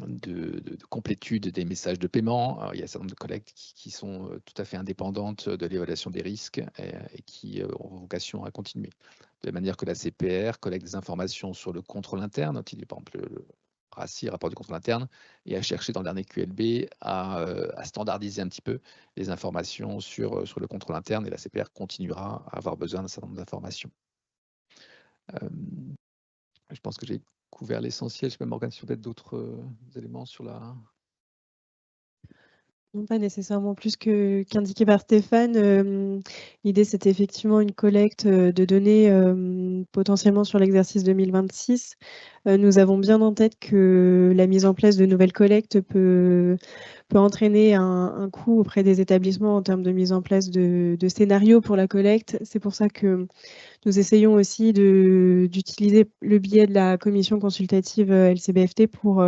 de complétude des messages de paiement. Alors, il y a un certain nombre de collectes qui sont tout à fait indépendantes de l'évaluation des risques et qui ont vocation à continuer. De la manière que la CPR collecte des informations sur le contrôle interne, par exemple le RACI, rapport du contrôle interne, et à chercher dans le dernier QLB à standardiser un petit peu les informations sur le contrôle interne, et la CPR continuera à avoir besoin d'un certain nombre d'informations. Je pense que j'ai couvert l'essentiel. Je sais pas, Morgane, si peut-être d'autres éléments sur la... Non, pas nécessairement plus qu'indiqué par Stéphane. L'idée, c'était effectivement une collecte de données potentiellement sur l'exercice 2026. Nous avons bien en tête que la mise en place de nouvelles collectes peut entraîner un coût auprès des établissements en termes de mise en place de scénarios pour la collecte. C'est pour ça que nous essayons aussi d'utiliser le biais de la commission consultative LCBFT pour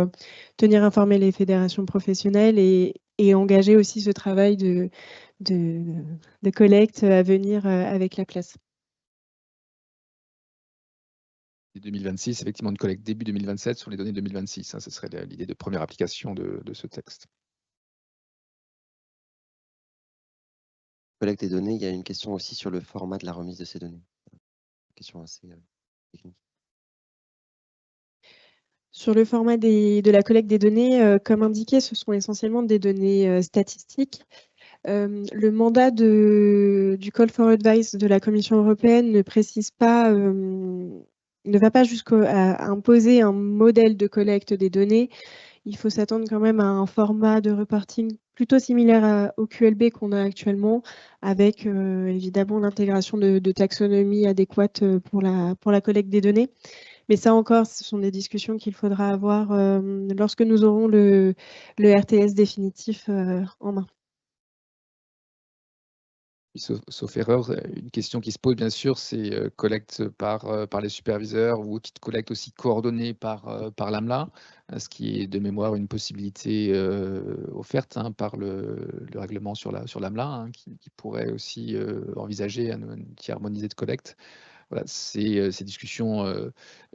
tenir informés les fédérations professionnelles et engager aussi ce travail de collecte à venir avec la classe. 2026, effectivement, une collecte début 2027 sur les données 2026. Hein, ce serait l'idée de première application de ce texte. Collecte des données, il y a une question aussi sur le format de la remise de ces données. Question assez technique. Sur le format de la collecte des données, comme indiqué, ce sont essentiellement des données statistiques. Le mandat du Call for Advice de la Commission européenne ne précise pas, ne va pas jusqu'à imposer un modèle de collecte des données. Il faut s'attendre quand même à un format de reporting plutôt similaire au QLB qu'on a actuellement, avec évidemment l'intégration de taxonomie adéquate pour la collecte des données. Mais ça encore, ce sont des discussions qu'il faudra avoir lorsque nous aurons le RTS définitif en main. Sauf erreur, une question qui se pose bien sûr, c'est collecte par les superviseurs ou outils de collecte aussi coordonnés par l'AMLA, ce qui est de mémoire une possibilité offerte, hein, par le règlement sur l'AMLA, hein, qui pourrait aussi envisager un outil harmonisé de collecte. Voilà, ces discussions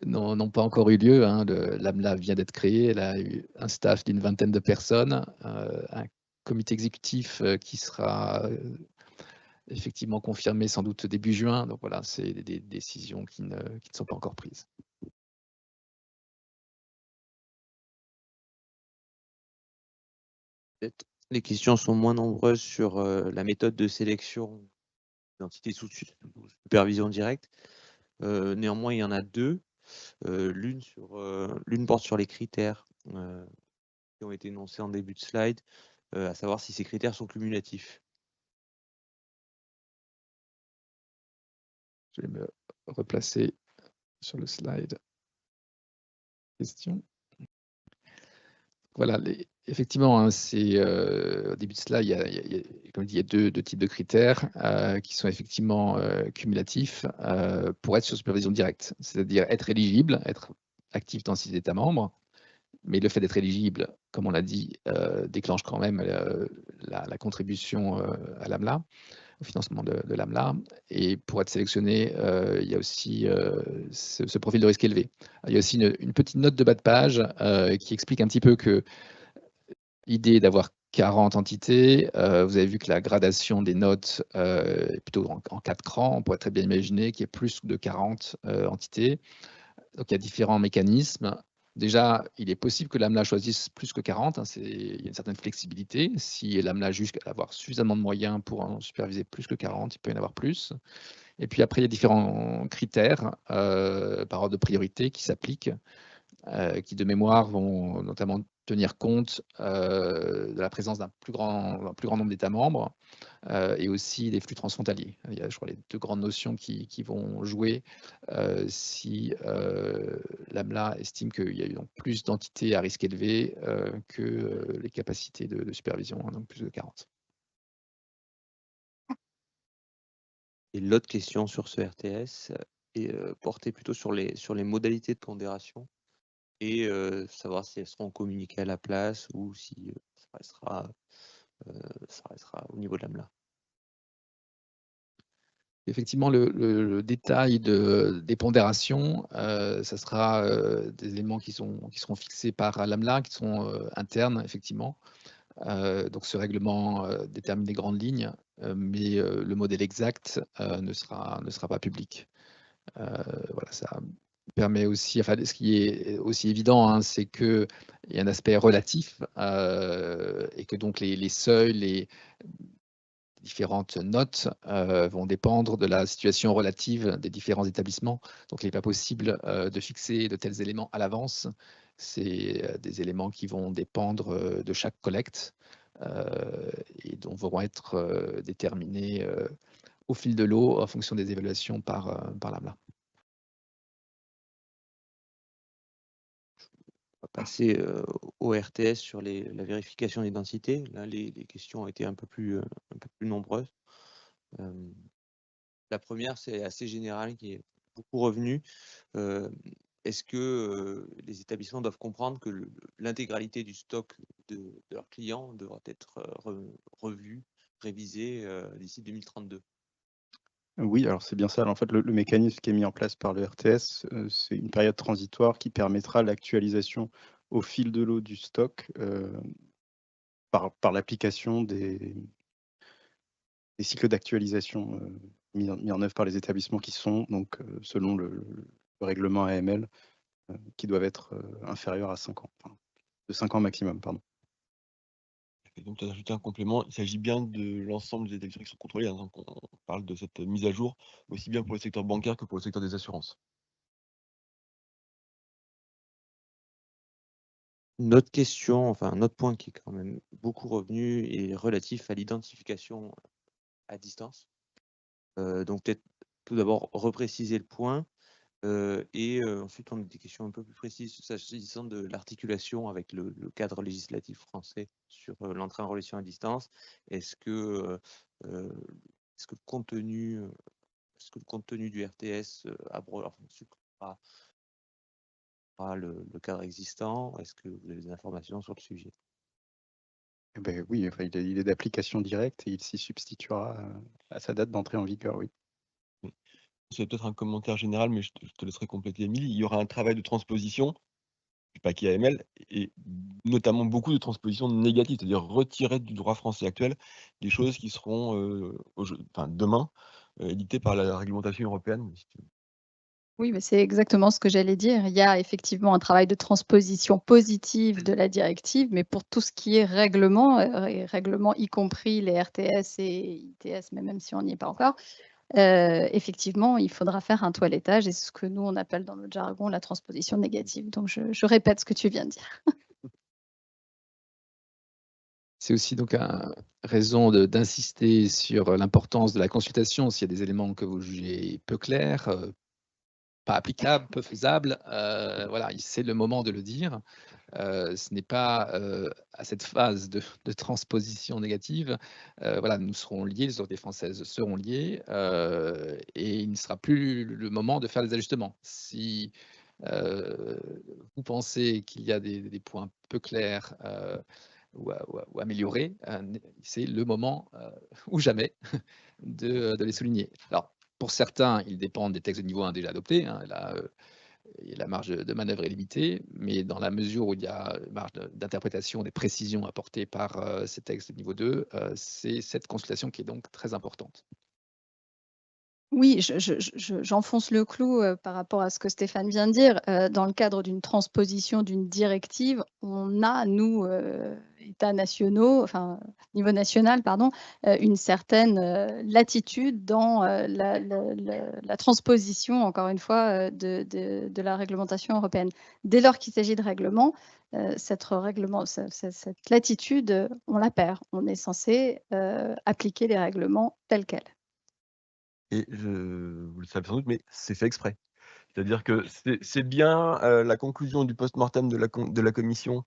n'ont pas encore eu lieu. Hein. L'AMLA vient d'être créée, elle a eu un staff d'une 20aine de personnes, un comité exécutif qui sera effectivement confirmé sans doute début juin. Donc voilà, c'est des décisions qui ne sont pas encore prises. Les questions sont moins nombreuses sur la méthode de sélection d'identité sous supervision directe. Néanmoins, il y en a deux. L'une porte sur les critères qui ont été énoncés en début de slide, à savoir si ces critères sont cumulatifs. Je vais me replacer sur le slide. Question. Voilà, effectivement, hein, c'est au début de slide, comme je dis, il y a deux types de critères qui sont effectivement cumulatifs pour être sur supervision directe, c'est-à-dire être éligible, être actif dans 6 États membres, mais le fait d'être éligible, comme on l'a dit, déclenche quand même la contribution à l'AMLA, au financement de l'AMLA. Et pour être sélectionné, il y a aussi ce profil de risque élevé. Il y a aussi une petite note de bas de page qui explique un petit peu que l'idée d'avoir 40 entités, vous avez vu que la gradation des notes est plutôt en 4 crans. On pourrait très bien imaginer qu'il y ait plus de 40 entités. Donc il y a différents mécanismes. Déjà, il est possible que l'AMLA choisisse plus que 40, hein, il y a une certaine flexibilité. Si l'AMLA juge avoir suffisamment de moyens pour en superviser plus que 40, il peut y en avoir plus. Et puis après, il y a différents critères par ordre de priorité qui s'appliquent, qui de mémoire vont notamment tenir compte de la présence d'un plus grand nombre d'États membres et aussi des flux transfrontaliers. Il y a, je crois, les deux grandes notions qui vont jouer si l'AMLA estime qu'il y a eu donc plus d'entités à risque élevé que les capacités de supervision, hein, donc plus de 40. Et l'autre question sur ce RTS est portée plutôt sur les modalités de pondération et savoir si elles seront communiquées à la place ou si ça restera au niveau de l'AMLA. Effectivement, le détail des pondérations, ça sera des éléments qui seront fixés par l'AMLA, qui sont internes, effectivement. Donc ce règlement détermine les grandes lignes, mais le modèle exact ne sera pas public. Voilà, ça permet aussi, enfin, ce qui est aussi évident, hein, c'est qu'il y a un aspect relatif et que donc les seuils, les différentes notes vont dépendre de la situation relative des différents établissements. Donc, il n'est pas possible de fixer de tels éléments à l'avance. C'est des éléments qui vont dépendre de chaque collecte et dont vont être déterminés au fil de l'eau en fonction des évaluations par l'AMLA. On va passer au RTS sur la vérification d'identité. Là, les questions ont été un peu plus nombreuses. La première, c'est assez général, qui est beaucoup revenu. Est-ce que les établissements doivent comprendre que l'intégralité du stock de leurs clients devra être revu, révisé d'ici 2032? Oui, alors c'est bien ça. En fait, le mécanisme qui est mis en place par le RTS, c'est une période transitoire qui permettra l'actualisation au fil de l'eau du stock par l'application des cycles d'actualisation mis en œuvre par les établissements qui sont, donc, selon le règlement AML, qui doivent être inférieurs à 5 ans, enfin, de 5 ans maximum, pardon. Et donc, tu as ajouté un complément, il s'agit bien de l'ensemble des établissements qui sont contrôlés, hein, donc on parle de cette mise à jour, aussi bien pour le secteur bancaire que pour le secteur des assurances. Une autre question, enfin un autre point qui est quand même beaucoup revenu est relatif à l'identification à distance. Donc peut-être tout d'abord repréciser le point et ensuite on a des questions un peu plus précises s'agissant de l'articulation avec le cadre législatif français sur l'entrée en relation à distance. Est-ce que le contenu du RTS supprimera le cadre existant? Est-ce que vous avez des informations sur le sujet? Eh ben oui, enfin, il est d'application directe et il s'y substituera à sa date d'entrée en vigueur, oui. C'est peut-être un commentaire général, mais je te laisserai compléter, Émilie. Il y aura un travail de transposition du paquet AML et notamment beaucoup de transpositions négatives, c'est-à-dire retirer du droit français actuel des choses qui seront demain éditées par la réglementation européenne. Oui, mais c'est exactement ce que j'allais dire. Il y a effectivement un travail de transposition positive de la directive, mais pour tout ce qui est règlement, y compris les RTS et ITS, mais même si on n'y est pas encore, effectivement, il faudra faire un toilettage et c'est ce que nous, on appelle dans notre jargon la transposition négative. Donc, je répète ce que tu viens de dire. C'est aussi donc une raison d'insister sur l'importance de la consultation s'il y a des éléments que vous jugez peu clairs, pas applicables, peu faisables. Voilà, c'est le moment de le dire. Ce n'est pas à cette phase de transposition négative. Voilà, nous serons liés, les autorités françaises seront liées et il ne sera plus le moment de faire des ajustements. Si vous pensez qu'il y a des points peu clairs ou améliorés, c'est le moment ou jamais de les souligner. Alors, pour certains, ils dépendent des textes de niveau 1 déjà adoptés. Hein, là, la marge de manœuvre est limitée, mais dans la mesure où il y a marge d'interprétation, des précisions apportées par ces textes de niveau 2, c'est cette consultation qui est donc très importante. Oui, j'enfonce le clou par rapport à ce que Stéphane vient de dire. Dans le cadre d'une transposition d'une directive, on a, nous, États nationaux, enfin, niveau national, pardon, une certaine latitude dans la transposition, encore une fois, de la réglementation européenne. Dès lors qu'il s'agit de règlement, cette latitude, on la perd. On est censé appliquer les règlements tels quels. Et vous le savez sans doute, mais c'est fait exprès. C'est-à-dire que c'est bien la conclusion du post-mortem de la commission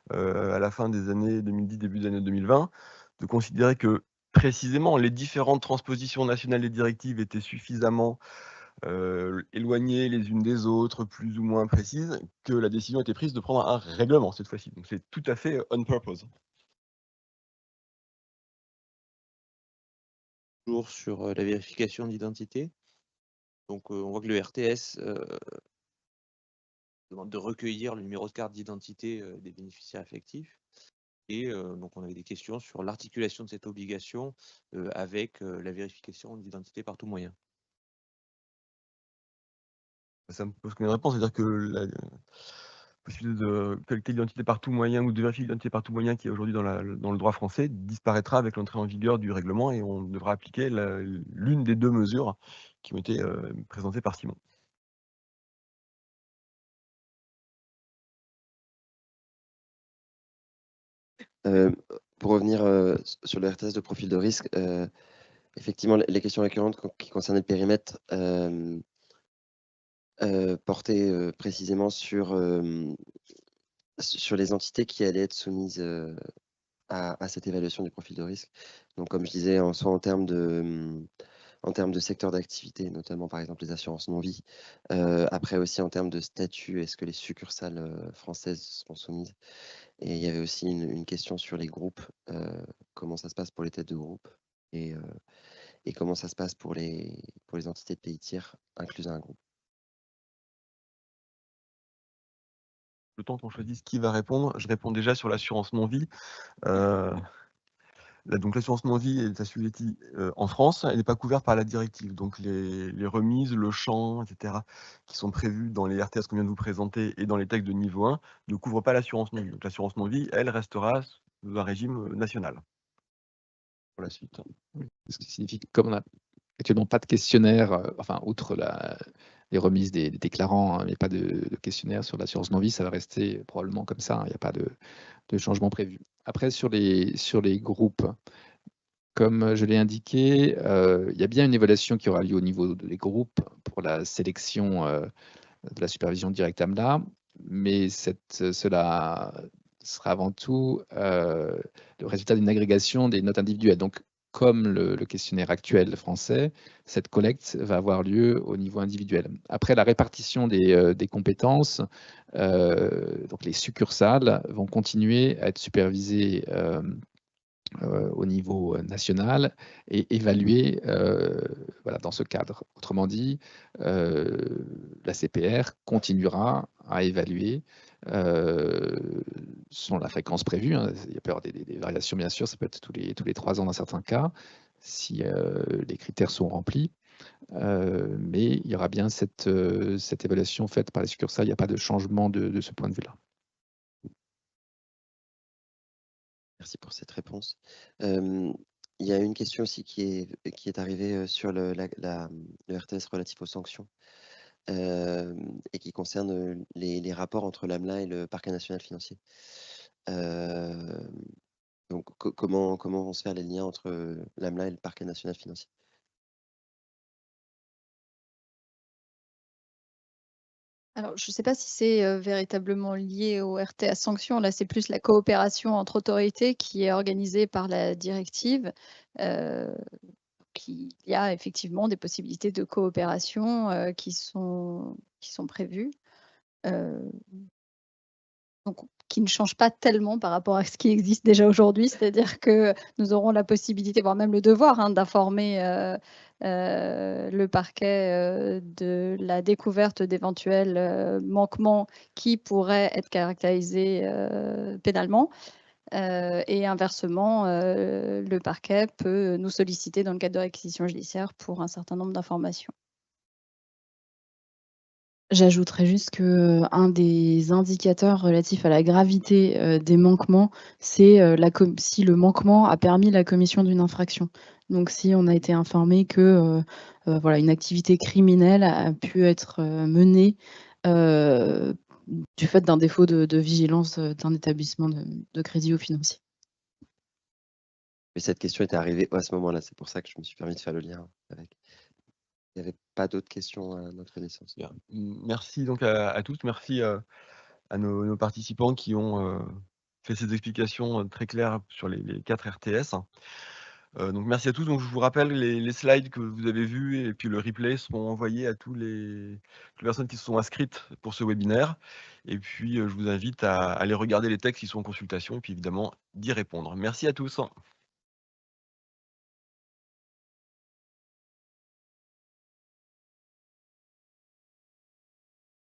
à la fin des années 2010, début des années 2020, de considérer que précisément les différentes transpositions nationales des directives étaient suffisamment éloignées les unes des autres, plus ou moins précises, que la décision a été prise de prendre un règlement cette fois-ci. Donc c'est tout à fait on purpose. Toujours sur la vérification d'identité. Donc, on voit que le RTS demande de recueillir le numéro de carte d'identité des bénéficiaires effectifs. Et donc, on avait des questions sur l'articulation de cette obligation avec la vérification d'identité par tout moyen. Ça me pose une réponse, c'est-à-dire que la possibilité de collecter l'identité par tout moyen ou de vérifier l'identité par tout moyen qui est aujourd'hui dans le droit français disparaîtra avec l'entrée en vigueur du règlement et on devra appliquer l'une des deux mesures qui ont été présentées par Simon. Pour revenir sur le RTS de profil de risque, effectivement, les questions récurrentes qui concernaient le périmètre portaient précisément sur les entités qui allaient être soumises à cette évaluation du profil de risque. Donc, comme je disais, soit en termes de secteur d'activité, notamment par exemple les assurances non-vie. Après aussi en termes de statut, est-ce que les succursales françaises sont soumises? Et il y avait aussi une question sur les groupes, comment ça se passe pour les têtes de groupe et comment ça se passe pour les entités de pays tiers incluses à un groupe. Le temps qu'on choisisse qui va répondre, je réponds déjà sur l'assurance non-vie. Donc l'assurance non-vie est assujettie en France, elle n'est pas couverte par la directive. Donc les remises, le champ, etc., qui sont prévus dans les RTS qu'on vient de vous présenter et dans les textes de niveau 1, ne couvrent pas l'assurance non-vie. Donc l'assurance non-vie, elle, restera sous un régime national. Pour la suite. Ce qui signifie que comme on n'a actuellement pas de questionnaire, enfin, outre les remises des déclarants, mais pas de questionnaire sur l'assurance non-vie, ça va rester probablement comme ça, il n'y a pas de changement prévu. Après, sur les groupes, comme je l'ai indiqué, il y a bien une évaluation qui aura lieu au niveau des groupes pour la sélection de la supervision directe AMLA, mais cela sera avant tout le résultat d'une agrégation des notes individuelles. Donc, comme le questionnaire actuel français, cette collecte va avoir lieu au niveau individuel. Après, la répartition des compétences, donc les succursales vont continuer à être supervisées au niveau national et évaluées voilà, dans ce cadre. Autrement dit, la CPR continuera à évaluer selon la fréquence prévue. Hein. Il y a peut y avoir des variations, bien sûr, ça peut être tous les 3 ans dans certains cas, si les critères sont remplis. Mais il y aura bien cette évaluation faite par les succursales. Il n'y a pas de changement de ce point de vue-là. Merci pour cette réponse. Il y a une question aussi qui est arrivée sur le RTS relatif aux sanctions et qui concerne les rapports entre l'AMLA et le parquet national financier. Donc, comment vont se faire les liens entre l'AMLA et le parquet national financier? Alors, je ne sais pas si c'est véritablement lié au RTS sanctions. Là, c'est plus la coopération entre autorités qui est organisée par la directive. Il y a effectivement des possibilités de coopération qui sont prévues. Donc, qui ne changent pas tellement par rapport à ce qui existe déjà aujourd'hui. C'est-à-dire que nous aurons la possibilité, voire même le devoir, d'informer le parquet de la découverte d'éventuels manquements qui pourraient être caractérisés pénalement. Et inversement, le parquet peut nous solliciter dans le cadre de réquisition judiciaire pour un certain nombre d'informations. J'ajouterais juste que un des indicateurs relatifs à la gravité des manquements, c'est si le manquement a permis la commission d'une infraction. Donc si on a été informé que voilà, une activité criminelle a pu être menée du fait d'un défaut de vigilance d'un établissement de crédit ou financier. Mais cette question était arrivée à ce moment-là, c'est pour ça que je me suis permis de faire le lien avec. Il n'y avait pas d'autres questions à notre connaissance. Bien. Merci donc à tous, merci à nos participants qui ont fait ces explications très claires sur les 4 RTS. Donc merci à tous. Donc je vous rappelle les slides que vous avez vus et puis le replay seront envoyés à toutes les personnes qui se sont inscrites pour ce webinaire. Et puis je vous invite à aller regarder les textes qui sont en consultation et puis évidemment d'y répondre. Merci à tous.